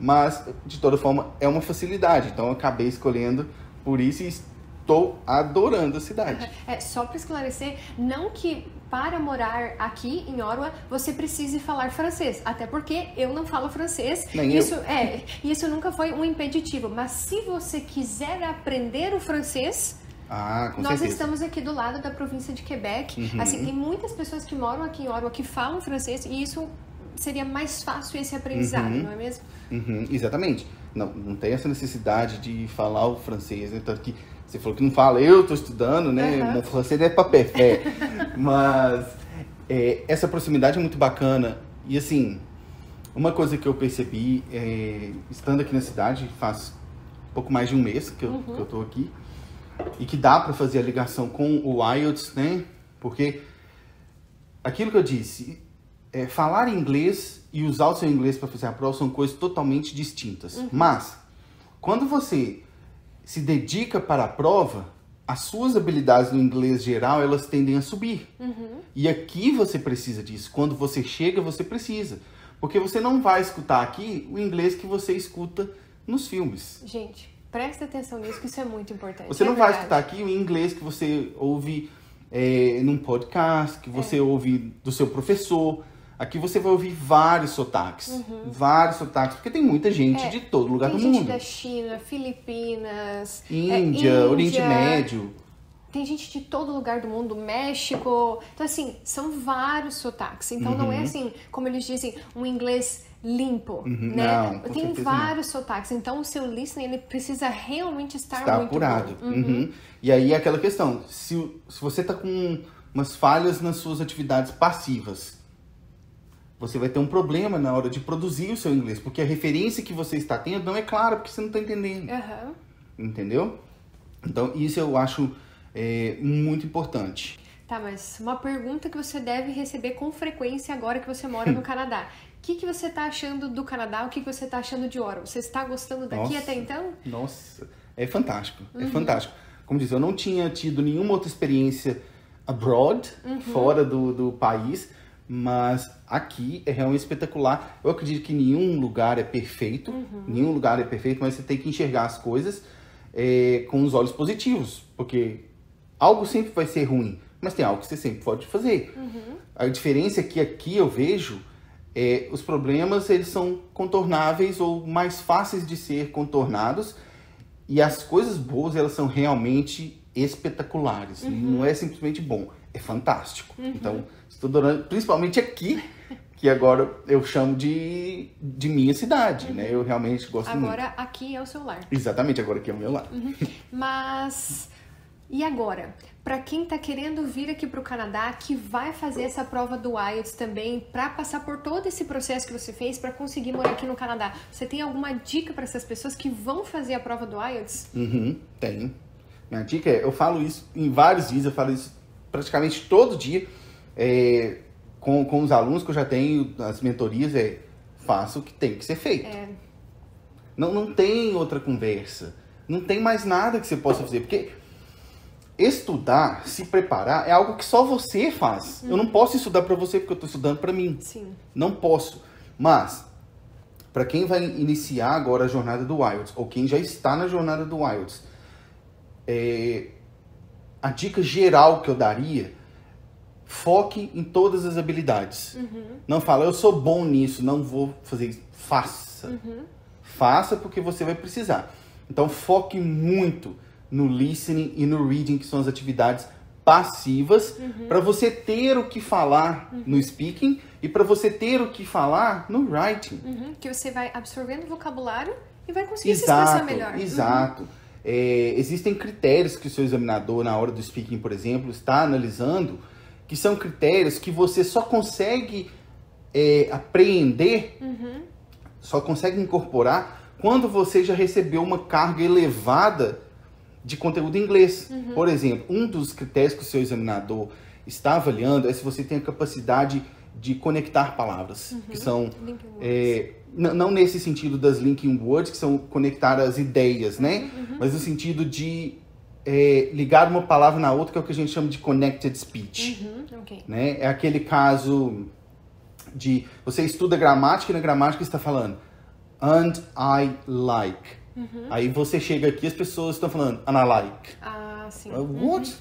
mas de toda forma é uma facilidade. Então eu acabei escolhendo por isso e estou adorando a cidade. Só para esclarecer, não que para morar aqui em Ottawa você precise falar francês, até porque eu não falo francês. Nem isso nunca foi um impeditivo, mas se você quiser aprender o francês, nós estamos aqui do lado da província de Quebec. Assim, tem muitas pessoas que moram aqui em Ottawa que falam francês e isso seria mais fácil esse aprendizado, não é mesmo? Exatamente. Não tem essa necessidade de falar o francês, né? Tanto que você falou que não fala, eu estou estudando, né? Meu francês é papé. Mas essa proximidade é muito bacana. E assim, uma coisa que eu percebi, estando aqui na cidade, faz pouco mais de um mês que eu estou aqui, e que dá para fazer a ligação com o IELTS, né? Porque aquilo que eu disse, falar inglês e usar o seu inglês para fazer a prova são coisas totalmente distintas. Mas, quando você se dedica para a prova, as suas habilidades no inglês geral, elas tendem a subir. E aqui você precisa disso. Quando você chega, você precisa. Porque você não vai escutar aqui o inglês que você escuta nos filmes. Gente, presta atenção nisso, que isso é muito importante. Você não vai escutar aqui o inglês que você ouve num podcast, que você ouve do seu professor. Aqui você vai ouvir vários sotaques. Vários sotaques, porque tem muita gente de todo lugar do mundo. Tem gente da China, Filipinas, Índia, Oriente Médio. Tem gente de todo lugar do mundo, México. Então, assim, são vários sotaques. Então, não é assim, como eles dizem, um inglês limpo, né? Não, tem vários sotaques. Então, o seu listening, ele precisa realmente estar muito apurado. bom. E aí é aquela questão, se você está com umas falhas nas suas atividades passivas, você vai ter um problema na hora de produzir o seu inglês, porque a referência que você está tendo não é clara, porque você não está entendendo. Entendeu? Então, isso eu acho muito importante. Tá, mas uma pergunta que você deve receber com frequência agora que você mora no Canadá. O que você está achando do Canadá? O que você está achando de Ottawa? Você está gostando daqui até então? Nossa, é fantástico. É fantástico. Como diz, eu não tinha tido nenhuma outra experiência abroad, fora do país, mas aqui é realmente espetacular. Eu acredito que nenhum lugar é perfeito, mas você tem que enxergar as coisas com os olhos positivos, porque algo sempre vai ser ruim, mas tem algo que você sempre pode fazer. A diferença é que aqui eu vejo os problemas, eles são contornáveis ou mais fáceis de ser contornados, e as coisas boas, elas são realmente espetaculares. Não é simplesmente bom, é fantástico. Então, estou adorando, principalmente aqui, que agora eu chamo de minha cidade, né? Eu realmente gosto muito. Agora aqui é o seu lar. Exatamente, agora aqui é o meu lar. Mas, e agora? Para quem está querendo vir aqui para o Canadá, que vai fazer essa prova do IELTS também, para passar por todo esse processo que você fez para conseguir morar aqui no Canadá, você tem alguma dica para essas pessoas que vão fazer a prova do IELTS? Tenho. Minha dica é, eu falo isso em vários dias, eu falo isso praticamente todo dia com os alunos que eu já tenho, as mentorias, faça o que tem que ser feito. Não tem outra conversa. Não tem mais nada que você possa fazer. Porque estudar, se preparar, é algo que só você faz. Eu não posso estudar para você porque eu estou estudando para mim. Sim. Não posso. Mas, para quem vai iniciar agora a jornada do IELTS, ou quem já está na jornada do IELTS, a dica geral que eu daria, foque em todas as habilidades. Não fala, eu sou bom nisso, não vou fazer isso. Faça. Faça porque você vai precisar. Então, foque muito no listening e no reading, que são as atividades passivas, para você ter o que falar no speaking e para você ter o que falar no writing. Que você vai absorvendo vocabulário e vai conseguir se expressar melhor. Exato. Existem critérios que o seu examinador, na hora do speaking, por exemplo, está analisando, que são critérios que você só consegue apreender, só consegue incorporar quando você já recebeu uma carga elevada de conteúdo em inglês. Por exemplo, um dos critérios que o seu examinador está avaliando é se você tem a capacidade de conectar palavras, que são, não nesse sentido das linking words, que são conectar as ideias, né? Mas no sentido de ligar uma palavra na outra, que é o que a gente chama de connected speech. Né? É aquele caso de você estuda gramática e na gramática está falando and I like. Aí você chega aqui, as pessoas estão falando and I like. Ah, sim. What?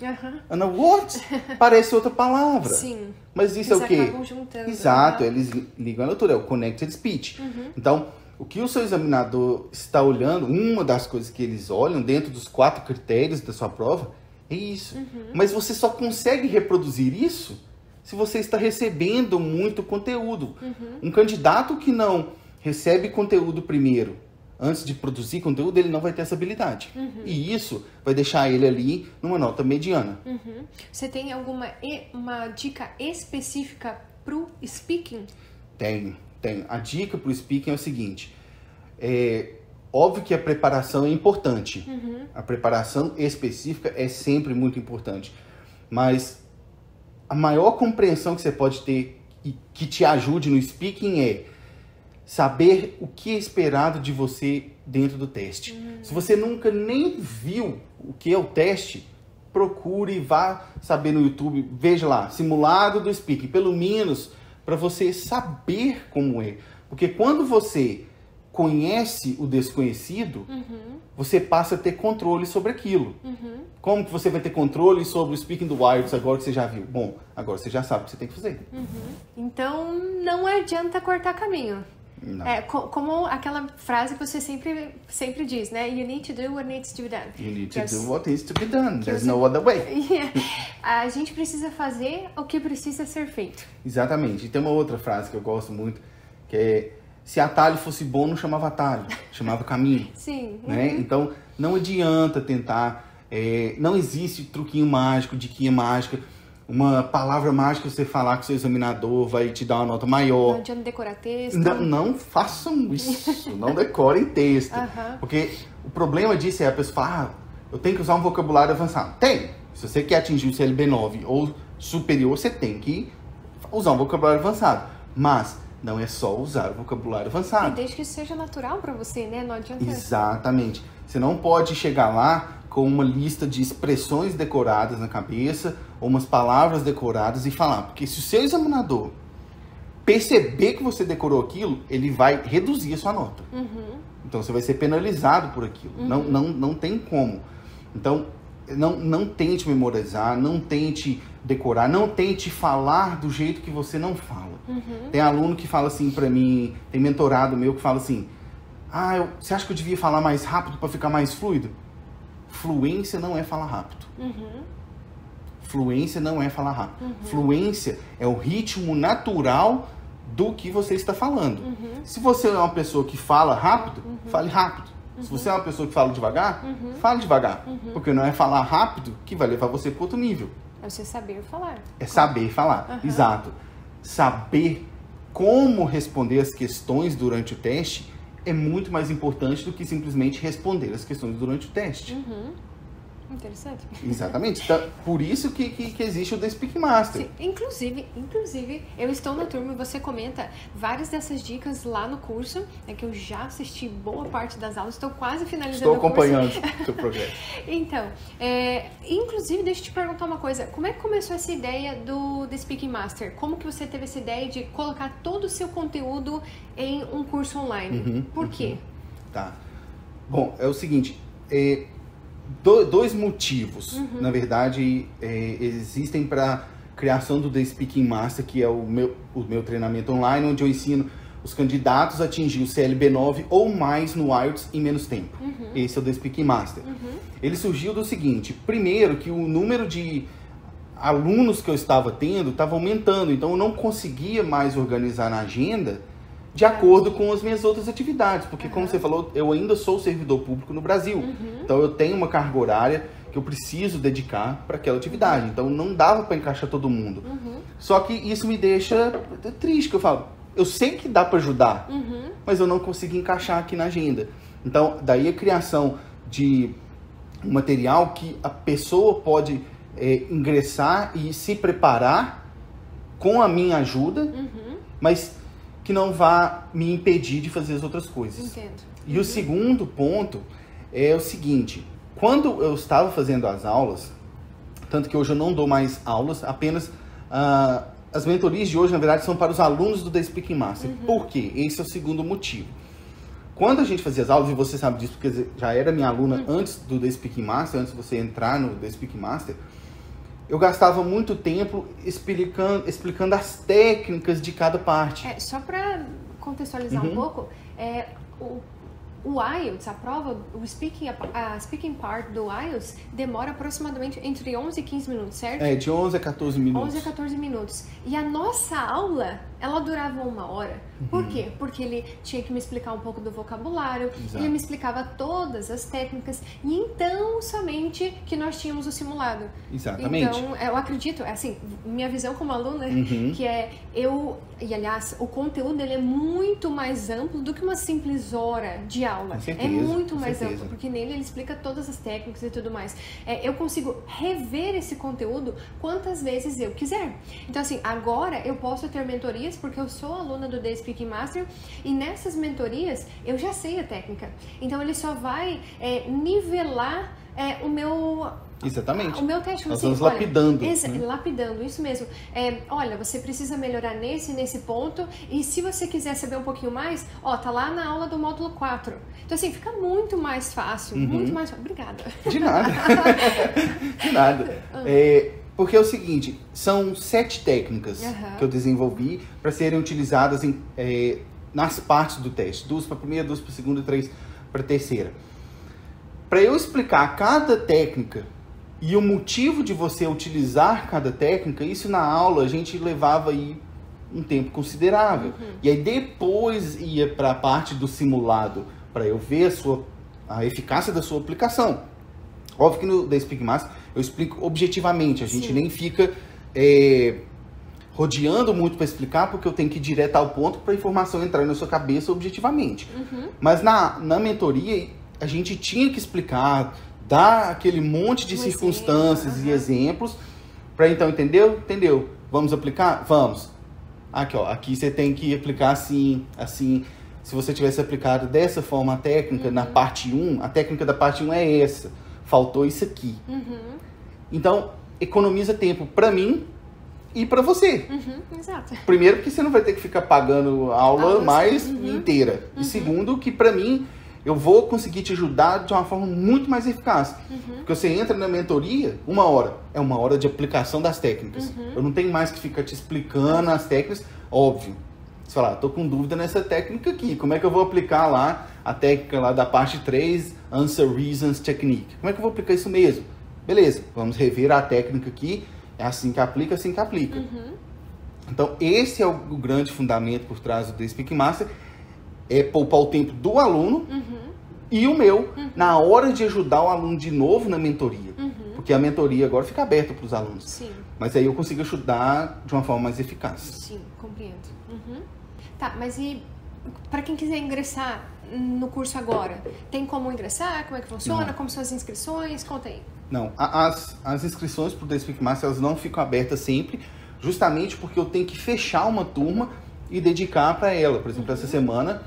And I what? Parece outra palavra. Sim. Mas isso é o quê? Acabam juntando, Exato, eles ligam a leitura, é o connected speech. Então, o que o seu examinador está olhando, uma das coisas que eles olham dentro dos 4 critérios da sua prova, é isso. Mas você só consegue reproduzir isso se você está recebendo muito conteúdo. Um candidato que não recebe conteúdo primeiro, antes de produzir conteúdo, ele não vai ter essa habilidade. E isso vai deixar ele ali numa nota mediana. Você tem alguma uma dica específica pro speaking? Tem. A dica pro speaking é o seguinte. Óbvio que a preparação é importante. A preparação específica é sempre muito importante. Mas a maior compreensão que você pode ter e que te ajude no speaking é saber o que é esperado de você dentro do teste. Se você nunca nem viu o que é o teste, procure, vá saber no YouTube, veja lá, simulado do speaking, pelo menos para você saber como é. Porque quando você conhece o desconhecido, você passa a ter controle sobre aquilo. Como que você vai ter controle sobre o speaking do IELTS agora que você já viu? Bom, agora você já sabe o que você tem que fazer. Então, não adianta cortar caminho. Não. Como aquela frase que você sempre diz, né? You need to do what needs to be done. You need to do what needs to be done. There's no other way. A gente precisa fazer o que precisa ser feito. Exatamente. E tem uma outra frase que eu gosto muito, que é: se atalho fosse bom, não chamava atalho, chamava caminho. Sim. Né? Então, não adianta tentar. Não existe truquinho mágico, diquinha mágica. Uma palavra mágica que você falar com o seu examinador vai te dar uma nota maior. Não adianta decorar texto. Não façam isso. Não decorem texto. Porque o problema disso é a pessoa falar: eu tenho que usar um vocabulário avançado. Tem. Se você quer atingir o CLB9 ou superior, você tem que usar um vocabulário avançado. Mas não é só usar o vocabulário avançado. Desde que isso seja natural para você, né? Não adianta. Exatamente. Você não pode chegar lá com uma lista de expressões decoradas na cabeça ou umas palavras decoradas e falar. Porque se o seu examinador perceber que você decorou aquilo, ele vai reduzir a sua nota. Então você vai ser penalizado por aquilo. Não tem como. Então, não tente memorizar, não tente decorar, não tente falar do jeito que você não fala. Tem aluno que fala assim pra mim, tem mentorado meu que fala assim: você acha que eu devia falar mais rápido para ficar mais fluido? Fluência não é falar rápido. Fluência não é falar rápido. Fluência é o ritmo natural do que você está falando. Se você é uma pessoa que fala rápido, fale rápido. Se você é uma pessoa que fala devagar, fale devagar. Porque não é falar rápido que vai levar você para outro nível. É você saber falar. É saber falar, exato. Saber como responder as questões durante o teste é muito mais importante do que simplesmente responder as questões durante o teste. Interessante. Exatamente. Então, por isso que existe o The Speaking Master. Sim. Inclusive, eu estou na turma e você comenta várias dessas dicas lá no curso, que eu já assisti boa parte das aulas, estou quase finalizando Estou acompanhando o seu projeto. Então, inclusive, deixa eu te perguntar uma coisa. Como é que começou essa ideia do The Speaking Master? Como que você teve essa ideia de colocar todo o seu conteúdo em um curso online? Por quê? Tá. Bom, é o seguinte, dois motivos, na verdade, existem para criação do The Speaking Master, que é o meu treinamento online, onde eu ensino os candidatos a atingir o CLB9 ou mais no IELTS em menos tempo. Esse é o The Speaking Master. Ele surgiu do seguinte, primeiro que o número de alunos que eu estava tendo estava aumentando, então eu não conseguia mais organizar na agenda de acordo com as minhas outras atividades, porque como você falou, eu ainda sou servidor público no Brasil, então eu tenho uma carga horária que eu preciso dedicar para aquela atividade, então não dava para encaixar todo mundo. Só que isso me deixa triste, que eu falo, eu sei que dá para ajudar, mas eu não consigo encaixar aqui na agenda. Então, daí a criação de um material que a pessoa pode ingressar e se preparar com a minha ajuda, mas que não vá me impedir de fazer as outras coisas. Entendo. E o segundo ponto é o seguinte, quando eu estava fazendo as aulas, tanto que hoje eu não dou mais aulas, apenas as mentorias de hoje, na verdade, são para os alunos do The Speaking Master. Por quê? Esse é o segundo motivo. Quando a gente fazia as aulas, e você sabe disso, porque já era minha aluna antes do The Speaking Master, antes de você entrar no The Speaking Master, eu gastava muito tempo explicando as técnicas de cada parte. Só para contextualizar um pouco, o IELTS, a prova, a speaking part do IELTS demora aproximadamente entre 11 e 15 minutos, certo? De 11 a 14 minutos. 11 a 14 minutos. E a nossa aula, ela durava 1 hora. Por quê? Porque ele tinha que me explicar um pouco do vocabulário, ele me explicava todas as técnicas, e então somente que nós tínhamos o simulado. Exatamente. Então, eu acredito, assim, minha visão como aluna, que e aliás, o conteúdo dele é muito mais amplo do que uma simples hora de aula. Com certeza, é muito mais certeza. amplo, porque nele ele explica todas as técnicas e tudo mais. Eu consigo rever esse conteúdo quantas vezes eu quiser. Então, assim, agora eu posso ter mentorias, porque eu sou aluna do The Speaking Master, e nessas mentorias eu já sei a técnica. Então, ele só vai nivelar o meu... Exatamente. O meu teste, Nós assim, vamos lapidando. Lapidando, isso mesmo. Olha, você precisa melhorar nesse ponto, e se você quiser saber um pouquinho mais, tá lá na aula do módulo 4. Então, assim, fica muito mais fácil, muito mais fácil. Obrigada. De nada. De nada. Porque é o seguinte, são 7 técnicas que eu desenvolvi para serem utilizadas nas partes do teste. 2 para a primeira, 2 para a segunda e 3 para a terceira. Para eu explicar cada técnica e o motivo de você utilizar cada técnica, isso na aula a gente levava aí um tempo considerável. E aí depois ia para a parte do simulado, para eu ver a eficácia da sua aplicação. Óbvio que no The Speaking Master eu explico objetivamente, a gente nem fica rodeando muito para explicar, porque eu tenho que ir direto ao ponto para a informação entrar na sua cabeça objetivamente. Mas na mentoria a gente tinha que explicar, dar aquele monte de circunstâncias e exemplos, para então, entendeu? Entendeu? Vamos aplicar? Vamos. Aqui você tem que aplicar assim. Se você tivesse aplicado dessa forma a técnica na parte 1, a técnica da parte 1 é essa. Faltou isso aqui. Então, economiza tempo para mim e para você. Exato. Primeiro, porque você não vai ter que ficar pagando a aula mais inteira. E segundo, que para mim, eu vou conseguir te ajudar de uma forma muito mais eficaz. Porque você entra na mentoria, 1 hora. É 1 hora de aplicação das técnicas. Eu não tenho mais que ficar te explicando as técnicas. Óbvio. Você fala, tô com dúvida nessa técnica aqui. Como é que eu vou aplicar lá a técnica lá da parte 3, Answer Reasons Technique? Como é que eu vou aplicar isso mesmo? Beleza, vamos rever a técnica aqui. É assim que aplica, assim que aplica. Então, esse é o grande fundamento por trás do The Speaking Master. É poupar o tempo do aluno e o meu na hora de ajudar o aluno de novo na mentoria. Porque a mentoria agora fica aberta para os alunos. Sim. Mas aí eu consigo ajudar de uma forma mais eficaz. Sim, compreendo. Tá, mas e para quem quiser ingressar no curso agora, tem como ingressar? Como é que funciona? Não. Como são as inscrições? Conta aí. Não, as inscrições para o The Speak Master, elas não ficam abertas sempre, justamente porque eu tenho que fechar uma turma e dedicar para ela. Por exemplo, essa semana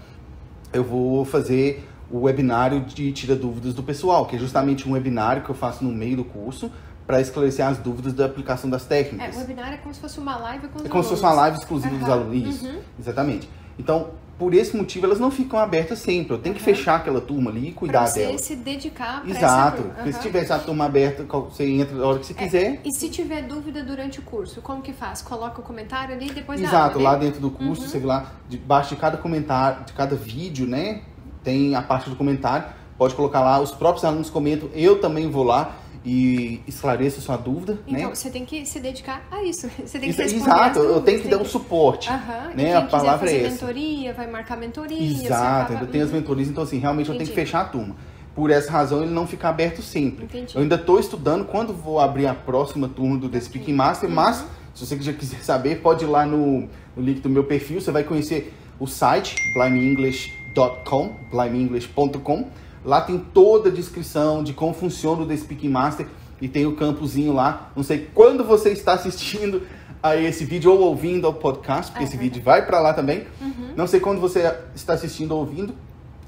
eu vou fazer o webinário de Tira Dúvidas do Pessoal, que é justamente um webinário que eu faço no meio do curso para esclarecer as dúvidas da aplicação das técnicas. O webinário é como se fosse uma live com os alunos. É como se fosse uma live exclusiva dos alunos. Isso, exatamente. Então, por esse motivo, elas não ficam abertas sempre. Eu tenho que fechar aquela turma ali e cuidar dela. Pra você se dedicar para Exato. essa turma. Porque se tiver a turma aberta, você entra a hora que você quiser. E se tiver dúvida durante o curso, como que faz? Coloca o comentário ali e depois da Exato. aula, Lá né? dentro do curso, você vê lá, debaixo de cada comentário, de cada vídeo, né? Tem a parte do comentário. Pode colocar lá, os próprios alunos comentam. Eu também vou lá e esclareço a sua dúvida, Então, né? você tem que se dedicar a isso. Você tem que responder Exato, as eu dúvidas, tenho que tem dar um suporte, Aham. E né? quem A quiser palavra fazer é essa. mentoria, vai marcar mentoria. você Exato, acaba- ainda tem as mentorias, então assim, realmente eu tenho que Entendi. fechar a turma. Por essa razão, ele não fica aberto sempre. Entendi. Eu ainda estou estudando quando vou abrir a próxima turma do The Speaking Master, mas se você já quiser saber, pode ir lá no link do meu perfil, você vai conhecer o site, blimeenglish.com. Lá tem toda a descrição de como funciona o The Speaking Master e tem o campozinho lá. Não sei quando você está assistindo a esse vídeo ou ouvindo ao podcast, porque esse vídeo vai para lá também. Não sei quando você está assistindo ou ouvindo.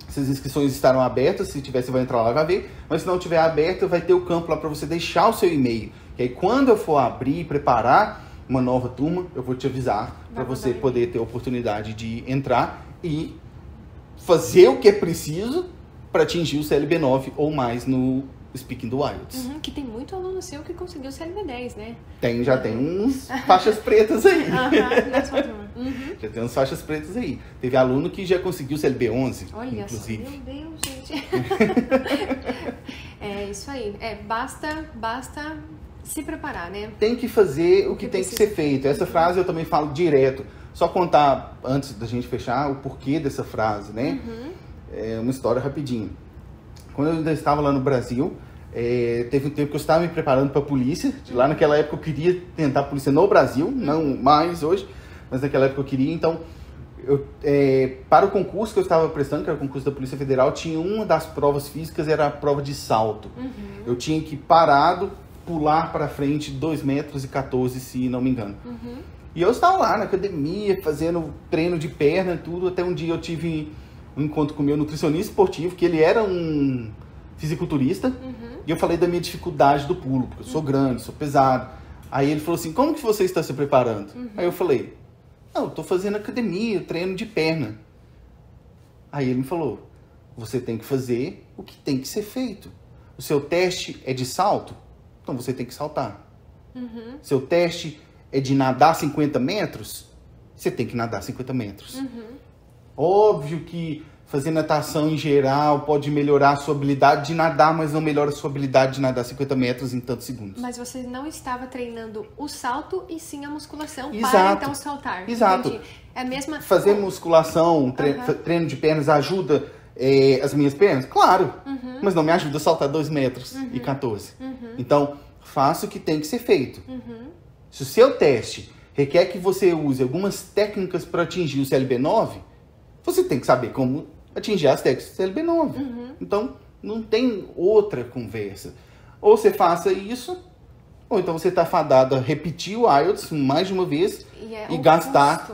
Essas inscrições estarão abertas, se tiver, você vai entrar lá e vai ver. Mas se não tiver aberto, vai ter o campo lá para você deixar o seu e-mail. E aí, quando eu for abrir e preparar uma nova turma, eu vou te avisar para você poder ter a oportunidade de entrar e fazer o que é preciso para atingir o CLB9 ou mais no Speaking do IELTS. Que tem muito aluno seu que conseguiu o CLB10, né? Já tem uns faixas pretas aí. Na sua turma. Já tem uns faixas pretas aí. Teve aluno que já conseguiu o CLB11, Olha inclusive. só, meu Deus, gente. É isso aí. Basta se preparar, né? Tem que fazer o que tem que ser feito. Essa frase eu também falo direto. Só contar, antes da gente fechar, o porquê dessa frase, né? É uma história rapidinho. Quando eu ainda estava lá no Brasil, teve um tempo que eu estava me preparando para a polícia. Lá naquela época eu queria tentar a polícia no Brasil, não mais hoje, mas naquela época eu queria. Então, para o concurso que eu estava prestando, que era o concurso da Polícia Federal, tinha uma das provas físicas, era a prova de salto. Eu tinha que parado, pular para frente 2,14 metros, se não me engano. E eu estava lá na academia, fazendo treino de perna e tudo, até um dia eu tive um encontro com o meu nutricionista esportivo, que ele era um fisiculturista, e eu falei da minha dificuldade do pulo, porque eu sou grande, sou pesado. Aí ele falou assim, como que você está se preparando? Aí eu falei, não, eu estou fazendo academia, treino de perna. Aí ele me falou, você tem que fazer o que tem que ser feito. O seu teste é de salto? Então você tem que saltar. Seu teste é de nadar 50 metros? Você tem que nadar 50 metros. Óbvio que fazer natação em geral pode melhorar a sua habilidade de nadar, mas não melhora a sua habilidade de nadar 50 metros em tantos segundos. Mas você não estava treinando o salto e sim a musculação para Exato. então saltar. Exato. Entendi. É a mesma... Fazer musculação, treino de pernas ajuda as minhas pernas? Claro, mas não me ajuda a saltar 2,14 metros. Então, faça o que tem que ser feito. Se o seu teste requer que você use algumas técnicas para atingir o CLB9, você tem que saber como atingir as técnicas do CLB9. Então, não tem outra conversa. Ou você faça isso, ou então você está fadado a repetir o IELTS mais de uma vez e gastar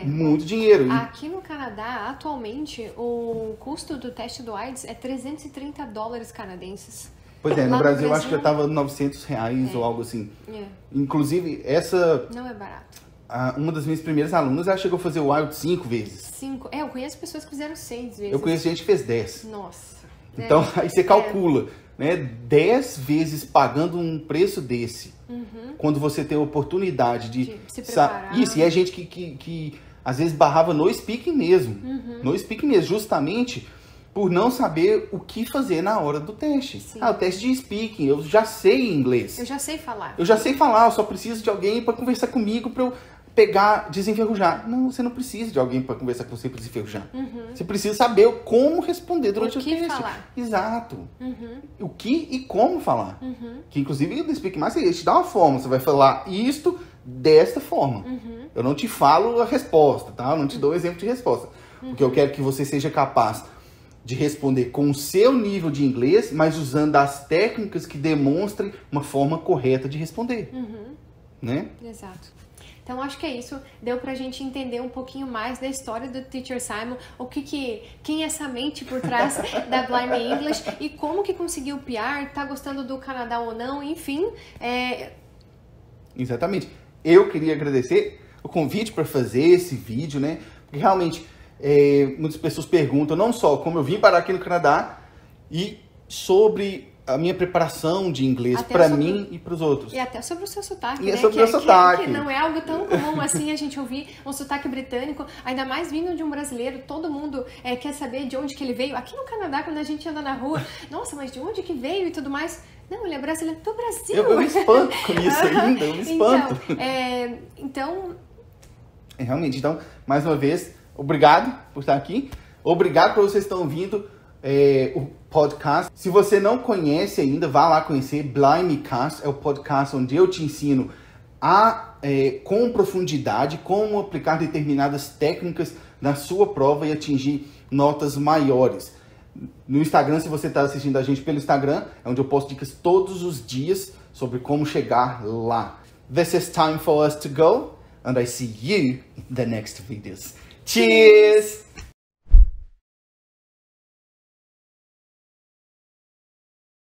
muito dinheiro. Aqui no Canadá, atualmente, o custo do teste do IELTS é $330 canadenses. Pois é, Lá no no Brasil eu acho que Brasil- já estava R$900 ou algo assim. É, Inclusive, essa, não é barato. uma das minhas primeiras alunas, ela chegou a fazer o IELTS 5 vezes. Eu conheço pessoas que fizeram 6 vezes. Eu conheço gente que fez 10. Nossa. Então, aí você calcula, né? 10 vezes pagando um preço desse. Quando você tem a oportunidade de se preparar. Isso, e é gente que às vezes barrava no speaking mesmo. No speaking mesmo, justamente por não saber o que fazer na hora do teste. Sim. O teste de speaking, eu já sei inglês. Eu já sei falar. Eu já sei falar, eu só preciso de alguém para conversar comigo para eu pegar, desenferrujar. Não, você não precisa de alguém para conversar com você para desenferrujar. Você precisa saber como responder durante o que teste. falar. Exato. O que e como falar. Que inclusive no Speak Master ele te dá uma forma. Você vai falar isto desta forma. Eu não te falo a resposta, tá? Eu não te dou um exemplo de resposta. Porque eu quero que você seja capaz de responder com o seu nível de inglês, mas usando as técnicas que demonstrem uma forma correta de responder. Né? Exato. Então, acho que é isso. Deu pra gente entender um pouquinho mais da história do Teacher Simon, quem é essa mente por trás da Blind Me English e como que conseguiu o PR, tá gostando do Canadá ou não, enfim. Exatamente. Eu queria agradecer o convite para fazer esse vídeo, né? Porque realmente muitas pessoas perguntam não só como eu vim parar aqui no Canadá e sobre a minha preparação de inglês para mim e para os outros. E até sobre o seu sotaque, e né? Sobre o sotaque. Que não é algo tão comum assim a gente ouvir um sotaque britânico, ainda mais vindo de um brasileiro. Todo mundo quer saber de onde que ele veio. Aqui no Canadá, quando a gente anda na rua, nossa, mas de onde que veio e tudo mais. Não, ele é brasileiro do Brasil. Eu me espanto com isso ainda, eu me espanto. Então... Realmente, então, mais uma vez, obrigado por estar aqui. Obrigado por vocês estão ouvindo o podcast. Se você não conhece ainda, vá lá conhecer. Blind Me Cast é o podcast onde eu te ensino com profundidade como aplicar determinadas técnicas na sua prova e atingir notas maiores. No Instagram, se você está assistindo a gente pelo Instagram, é onde eu posto dicas todos os dias sobre como chegar lá. This is time for us to go, and I see you in the next videos. Cheers!